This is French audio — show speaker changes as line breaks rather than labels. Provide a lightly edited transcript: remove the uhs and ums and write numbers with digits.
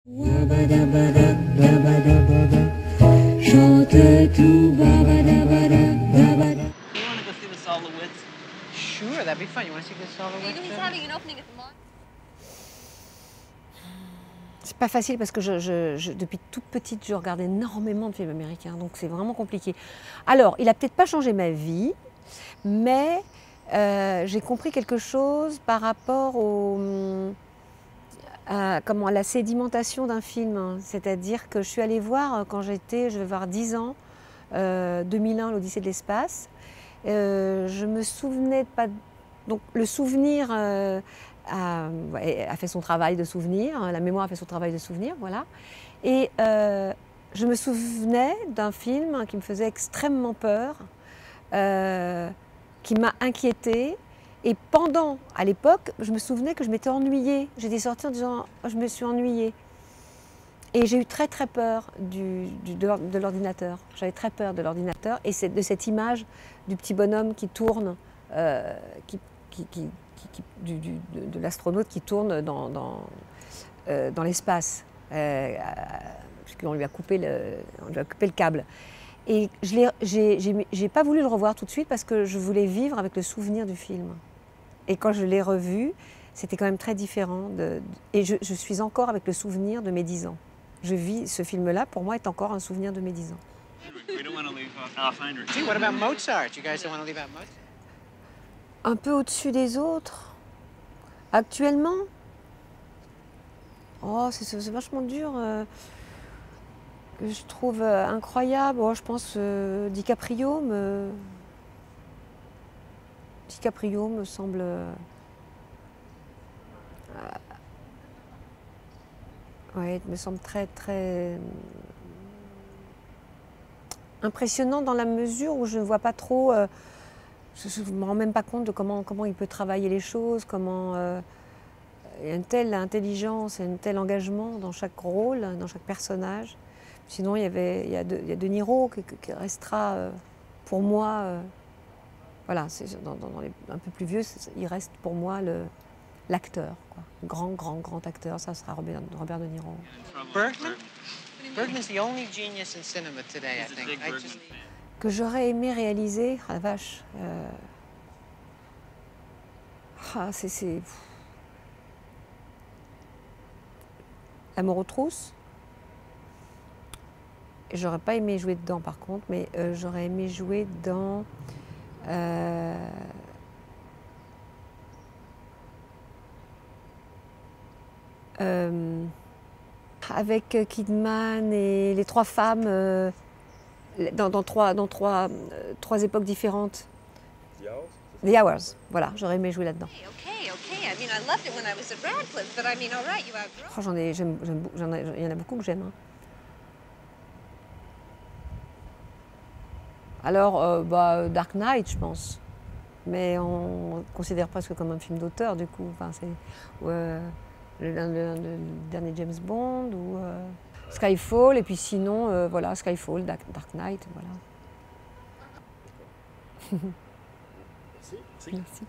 Chante tout, babada.
You want to go see the Solowitz?
Sure, that'd be fun. You want to see the Solowitz?
He's having an opening at the mall.
C'est pas facile parce que depuis toute petite, je regarde énormément de films américains, donc c'est vraiment compliqué. Alors, il a peut-être pas changé ma vie, mais j'ai compris quelque chose par rapport à la sédimentation d'un film. C'est-à-dire que je suis allée voir quand j'étais, je vais voir 10 ans, 2001, l'Odyssée de l'espace. Je me souvenais pas. Donc le souvenir a fait son travail de souvenir, la mémoire a fait son travail de souvenir, voilà. Et je me souvenais d'un film qui me faisait extrêmement peur, qui m'a inquiétée. Et à l'époque, je me souvenais que je m'étais ennuyée. J'étais sortie en disant oh, « je me suis ennuyée ». Et j'ai eu très très peur de l'ordinateur. J'avais très peur de l'ordinateur et de cette image du petit bonhomme qui tourne, de l'astronaute qui tourne dans l'espace, puisqu'on lui a coupé le câble. Et j'ai pas voulu le revoir tout de suite parce que je voulais vivre avec le souvenir du film. Et quand je l'ai revu, c'était quand même très différent. Et je suis encore avec le souvenir de mes 10 ans. Je vis ce film-là, pour moi, est encore un souvenir de mes 10 ans.
We don't want to leave off Heinrich.
Gee, what about Mozart? You guys don't want to leave out Mozart?
Un peu au-dessus des autres. Actuellement, oh, c'est vachement dur. Que je trouve incroyable. Oh, je pense DiCaprio me semble ouais, me semble très très impressionnant dans la mesure où je ne vois pas trop, je ne me rends même pas compte de comment il peut travailler les choses, comment il y a une telle intelligence et un tel engagement dans chaque rôle, dans chaque personnage. Sinon, il y a De Niro qui restera pour moi, voilà, dans les un peu plus vieux, il reste pour moi l'acteur, grand acteur, ça sera Robert De Niro.
Bergman? Bergman's the only genius in cinema today, I think.
Que j'aurais aimé réaliser, ah la vache, c'est Amour aux trousses. J'aurais pas aimé jouer dedans par contre, mais j'aurais aimé jouer dans avec Kidman et les 3 femmes dans trois époques différentes. The Hours, voilà, j'aurais aimé jouer là-dedans.
Okay. I mean, I loved it when I was at Radcliffe, but I mean, all right, you have.
Oh, il y en a beaucoup que j'aime. Hein. Alors, Dark Knight, je pense. Mais on le considère presque comme un film d'auteur, du coup. Enfin, c'est le dernier James Bond ou Skyfall. Et puis sinon, voilà, Skyfall, Dark Knight, voilà. Merci.
Merci.
Merci.